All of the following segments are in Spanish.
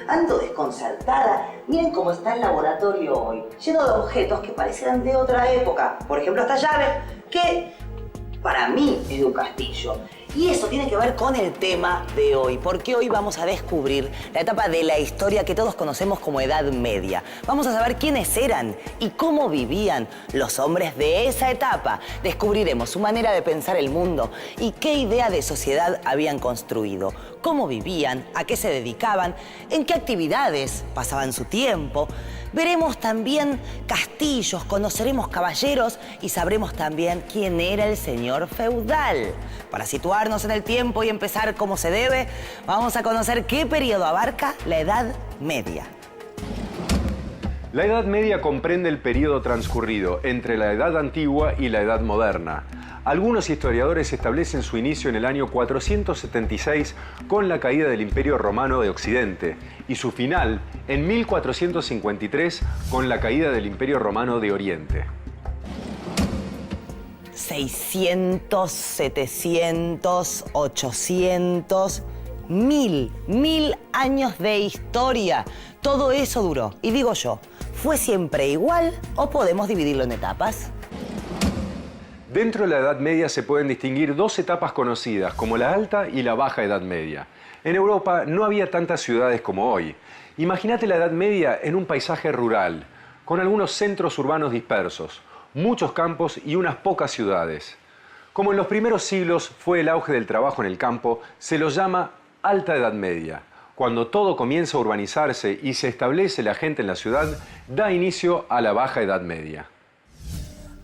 ando desconcertada. Miren cómo está el laboratorio hoy, lleno de objetos que parecieran de otra época. Por ejemplo, esta llave, que para mí es de un castillo. Y eso tiene que ver con el tema de hoy, porque hoy vamos a descubrir la etapa de la historia que todos conocemos como Edad Media. Vamos a saber quiénes eran y cómo vivían los hombres de esa etapa. Descubriremos su manera de pensar el mundo y qué idea de sociedad habían construido, cómo vivían, a qué se dedicaban, en qué actividades pasaban su tiempo. Veremos también castillos, conoceremos caballeros y sabremos también quién era el señor feudal. Para situarnos en el tiempo y empezar como se debe, vamos a conocer qué periodo abarca la Edad Media. La Edad Media comprende el periodo transcurrido entre la Edad Antigua y la Edad Moderna. Algunos historiadores establecen su inicio en el año 476 con la caída del Imperio Romano de Occidente y su final en 1453 con la caída del Imperio Romano de Oriente. 600, 700, 800, 1000 años de historia. Todo eso duró. Y digo yo, ¿fue siempre igual o podemos dividirlo en etapas? Dentro de la Edad Media se pueden distinguir dos etapas conocidas, como la Alta y la Baja Edad Media. En Europa no había tantas ciudades como hoy. Imagínate la Edad Media en un paisaje rural, con algunos centros urbanos dispersos, muchos campos y unas pocas ciudades. Como en los primeros siglos fue el auge del trabajo en el campo, se lo llama Alta Edad Media. Cuando todo comienza a urbanizarse y se establece la gente en la ciudad, da inicio a la Baja Edad Media.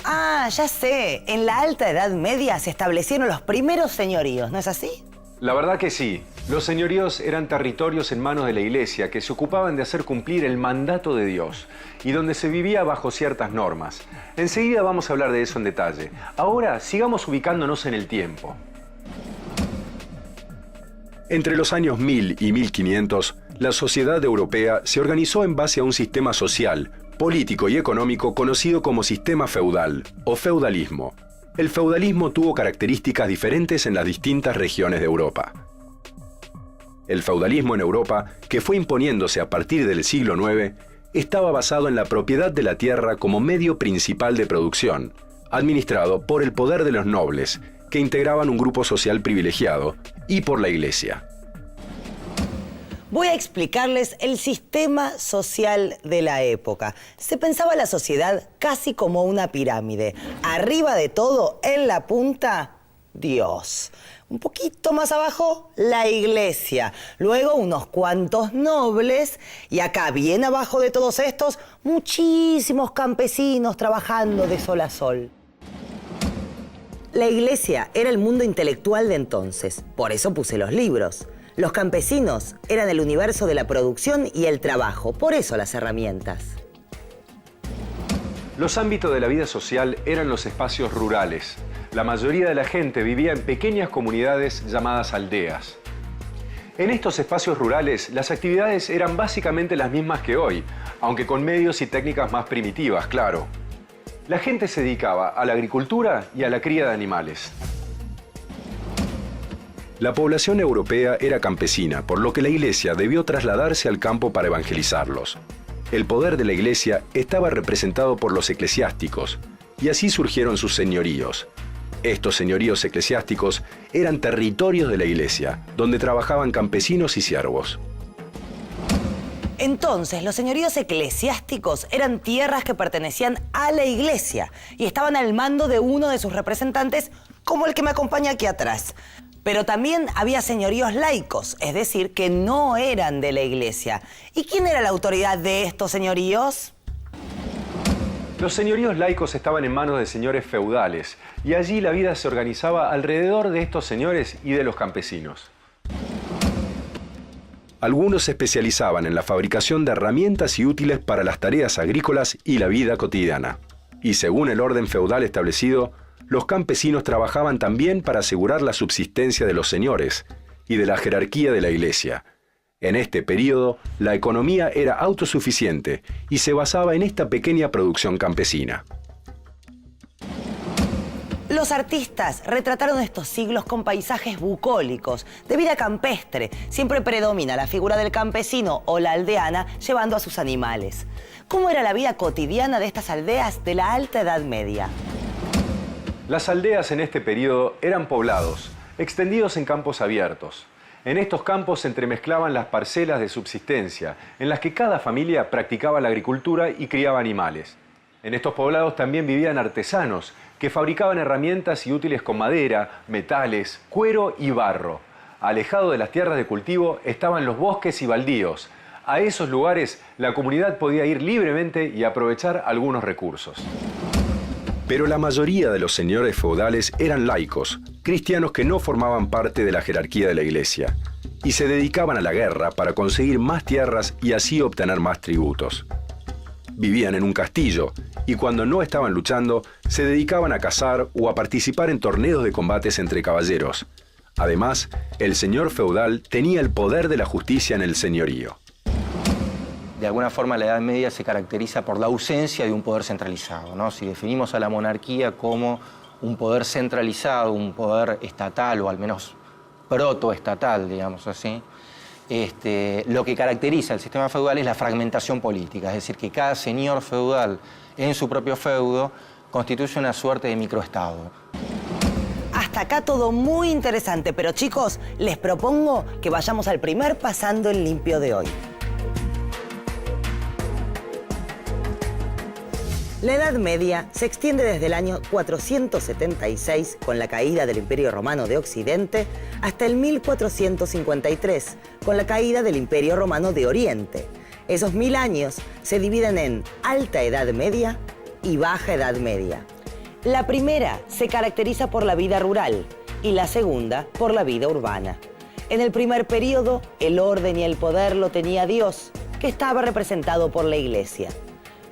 Ah, ya sé. En la Alta Edad Media se establecieron los primeros señoríos, ¿no es así? La verdad que sí. Los señoríos eran territorios en manos de la Iglesia que se ocupaban de hacer cumplir el mandato de Dios y donde se vivía bajo ciertas normas. Enseguida vamos a hablar de eso en detalle. Ahora sigamos ubicándonos en el tiempo. Entre los años 1000 y 1500, la sociedad europea se organizó en base a un sistema social, político y económico conocido como sistema feudal o feudalismo. El feudalismo tuvo características diferentes en las distintas regiones de Europa. El feudalismo en Europa, que fue imponiéndose a partir del siglo IX, estaba basado en la propiedad de la tierra como medio principal de producción, administrado por el poder de los nobles, que integraban un grupo social privilegiado, y por la Iglesia. Voy a explicarles el sistema social de la época. Se pensaba la sociedad casi como una pirámide. Arriba de todo, en la punta, Dios. Un poquito más abajo, la Iglesia. Luego unos cuantos nobles. Y acá, bien abajo de todos estos, muchísimos campesinos trabajando de sol a sol. La Iglesia era el mundo intelectual de entonces. Por eso puse los libros. Los campesinos eran el universo de la producción y el trabajo, por eso las herramientas. Los ámbitos de la vida social eran los espacios rurales. La mayoría de la gente vivía en pequeñas comunidades llamadas aldeas. En estos espacios rurales, las actividades eran básicamente las mismas que hoy, aunque con medios y técnicas más primitivas, claro. La gente se dedicaba a la agricultura y a la cría de animales. La población europea era campesina, por lo que la Iglesia debió trasladarse al campo para evangelizarlos. El poder de la Iglesia estaba representado por los eclesiásticos, y así surgieron sus señoríos. Estos señoríos eclesiásticos eran territorios de la Iglesia, donde trabajaban campesinos y siervos. Entonces, los señoríos eclesiásticos eran tierras que pertenecían a la Iglesia y estaban al mando de uno de sus representantes, como el que me acompaña aquí atrás. Pero también había señoríos laicos, es decir, que no eran de la Iglesia. ¿Y quién era la autoridad de estos señoríos? Los señoríos laicos estaban en manos de señores feudales, y allí la vida se organizaba alrededor de estos señores y de los campesinos. Algunos se especializaban en la fabricación de herramientas y útiles para las tareas agrícolas y la vida cotidiana. Y según el orden feudal establecido, los campesinos trabajaban también para asegurar la subsistencia de los señores y de la jerarquía de la Iglesia. En este período, la economía era autosuficiente y se basaba en esta pequeña producción campesina. Los artistas retrataron estos siglos con paisajes bucólicos, de vida campestre. Siempre predomina la figura del campesino o la aldeana llevando a sus animales. ¿Cómo era la vida cotidiana de estas aldeas de la Alta Edad Media? Las aldeas en este periodo eran poblados, extendidos en campos abiertos. En estos campos se entremezclaban las parcelas de subsistencia, en las que cada familia practicaba la agricultura y criaba animales. En estos poblados también vivían artesanos, que fabricaban herramientas y útiles con madera, metales, cuero y barro. Alejado de las tierras de cultivo estaban los bosques y baldíos. A esos lugares la comunidad podía ir libremente y aprovechar algunos recursos. Pero la mayoría de los señores feudales eran laicos, cristianos que no formaban parte de la jerarquía de la iglesia, y se dedicaban a la guerra para conseguir más tierras y así obtener más tributos. Vivían en un castillo, y cuando no estaban luchando, se dedicaban a cazar o a participar en torneos de combates entre caballeros. Además, el señor feudal tenía el poder de la justicia en el señorío. De alguna forma la Edad Media se caracteriza por la ausencia de un poder centralizado, ¿no? Si definimos a la monarquía como un poder centralizado, un poder estatal o al menos protoestatal, digamos así, lo que caracteriza el sistema feudal es la fragmentación política, es decir, que cada señor feudal en su propio feudo constituye una suerte de microestado. Hasta acá todo muy interesante, pero chicos, les propongo que vayamos al primer Pasando en Limpio de hoy. La Edad Media se extiende desde el año 476, con la caída del Imperio Romano de Occidente, hasta el 1453, con la caída del Imperio Romano de Oriente. Esos 1000 años se dividen en Alta Edad Media y Baja Edad Media. La primera se caracteriza por la vida rural y la segunda por la vida urbana. En el primer periodo, el orden y el poder lo tenía Dios, que estaba representado por la Iglesia.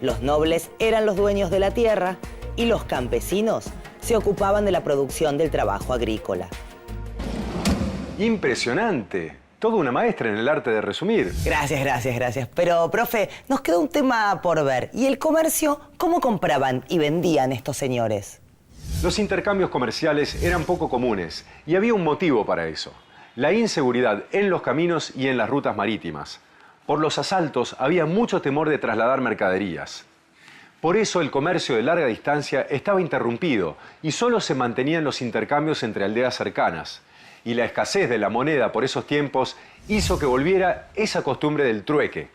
Los nobles eran los dueños de la tierra y los campesinos se ocupaban de la producción del trabajo agrícola. ¡Impresionante! Toda una maestra en el arte de resumir. Gracias. Pero, profe, nos queda un tema por ver. ¿Y el comercio? ¿Cómo compraban y vendían estos señores? Los intercambios comerciales eran poco comunes y había un motivo para eso: la inseguridad en los caminos y en las rutas marítimas. Por los asaltos había mucho temor de trasladar mercaderías. Por eso el comercio de larga distancia estaba interrumpido y solo se mantenían los intercambios entre aldeas cercanas. Y la escasez de la moneda por esos tiempos hizo que volviera esa costumbre del trueque.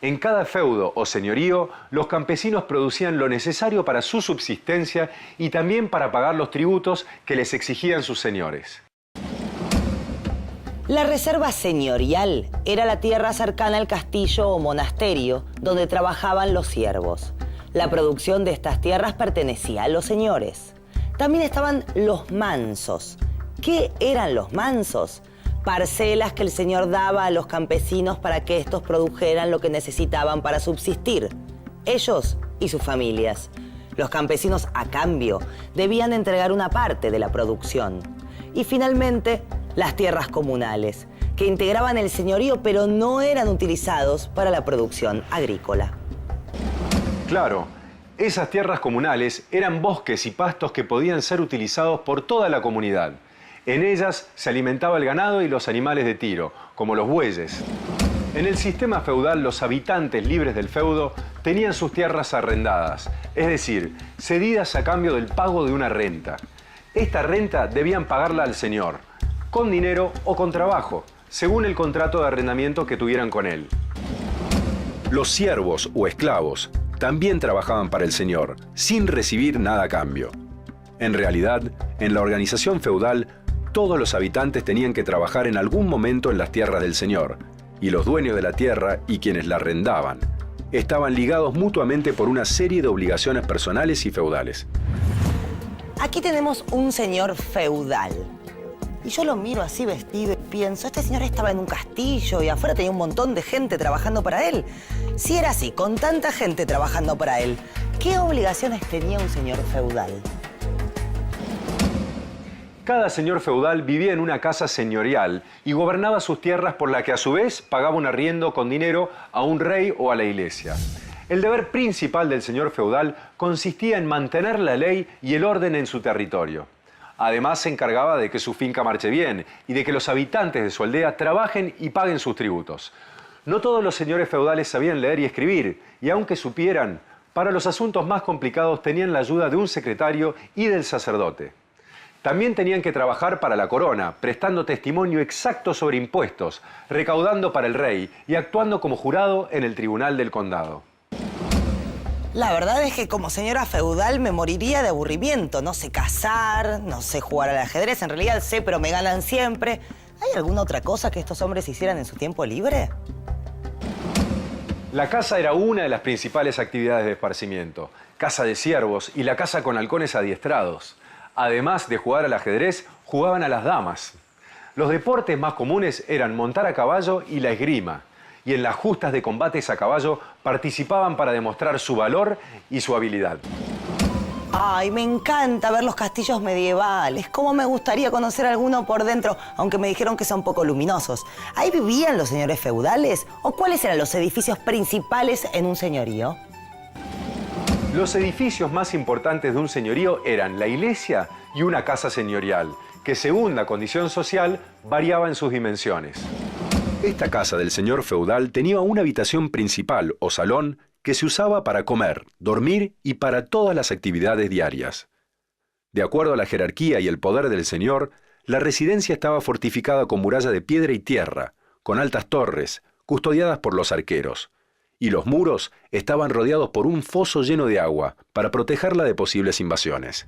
En cada feudo o señorío, los campesinos producían lo necesario para su subsistencia y también para pagar los tributos que les exigían sus señores. La reserva señorial era la tierra cercana al castillo o monasterio donde trabajaban los siervos. La producción de estas tierras pertenecía a los señores. También estaban los mansos. ¿Qué eran los mansos? Parcelas que el señor daba a los campesinos para que estos produjeran lo que necesitaban para subsistir, ellos y sus familias. Los campesinos, a cambio, debían entregar una parte de la producción. Y finalmente, las tierras comunales, que integraban el señorío pero no eran utilizados para la producción agrícola. Claro, esas tierras comunales eran bosques y pastos que podían ser utilizados por toda la comunidad. En ellas se alimentaba el ganado y los animales de tiro, como los bueyes. En el sistema feudal, los habitantes libres del feudo tenían sus tierras arrendadas, es decir, cedidas a cambio del pago de una renta. Esta renta debían pagarla al señor, con dinero o con trabajo, según el contrato de arrendamiento que tuvieran con él. Los siervos o esclavos también trabajaban para el señor, sin recibir nada a cambio. En realidad, en la organización feudal, todos los habitantes tenían que trabajar en algún momento en las tierras del señor, y los dueños de la tierra y quienes la arrendaban estaban ligados mutuamente por una serie de obligaciones personales y feudales. Aquí tenemos un señor feudal. Y yo lo miro así vestido y pienso, este señor estaba en un castillo y afuera tenía un montón de gente trabajando para él. Si era así, con tanta gente trabajando para él, ¿qué obligaciones tenía un señor feudal? Cada señor feudal vivía en una casa señorial y gobernaba sus tierras, por la que a su vez pagaba un arriendo con dinero a un rey o a la iglesia. El deber principal del señor feudal consistía en mantener la ley y el orden en su territorio. Además, se encargaba de que su finca marche bien y de que los habitantes de su aldea trabajen y paguen sus tributos. No todos los señores feudales sabían leer y escribir, y aunque supieran, para los asuntos más complicados tenían la ayuda de un secretario y del sacerdote. También tenían que trabajar para la corona, prestando testimonio exacto sobre impuestos, recaudando para el rey y actuando como jurado en el tribunal del condado. La verdad es que como señora feudal me moriría de aburrimiento. No sé cazar, no sé jugar al ajedrez. En realidad sé, pero me ganan siempre. ¿Hay alguna otra cosa que estos hombres hicieran en su tiempo libre? La caza era una de las principales actividades de esparcimiento. Caza de ciervos y la caza con halcones adiestrados. Además de jugar al ajedrez, jugaban a las damas. Los deportes más comunes eran montar a caballo y la esgrima. Y en las justas de combates a caballo participaban para demostrar su valor y su habilidad. Ay, me encanta ver los castillos medievales. Cómo me gustaría conocer alguno por dentro, aunque me dijeron que son poco luminosos. ¿Ahí vivían los señores feudales? ¿O cuáles eran los edificios principales en un señorío? Los edificios más importantes de un señorío eran la iglesia y una casa señorial, que según la condición social variaba en sus dimensiones. Esta casa del señor feudal tenía una habitación principal o salón que se usaba para comer, dormir y para todas las actividades diarias. De acuerdo a la jerarquía y el poder del señor, la residencia estaba fortificada con muralla de piedra y tierra, con altas torres, custodiadas por los arqueros, y los muros estaban rodeados por un foso lleno de agua para protegerla de posibles invasiones.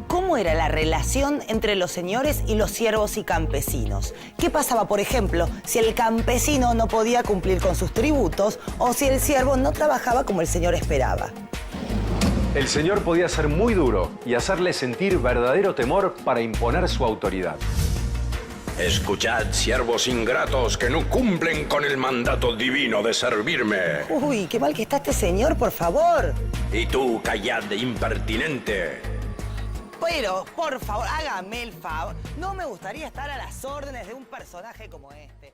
¿Cómo era la relación entre los señores y los siervos y campesinos? ¿Qué pasaba, por ejemplo, si el campesino no podía cumplir con sus tributos o si el siervo no trabajaba como el señor esperaba? El señor podía ser muy duro y hacerle sentir verdadero temor para imponer su autoridad. Escuchad, siervos ingratos que no cumplen con el mandato divino de servirme. Uy, qué mal que está este señor, por favor. Y tú, callad de impertinente. Pero, por favor, hágame el favor. No me gustaría estar a las órdenes de un personaje como este.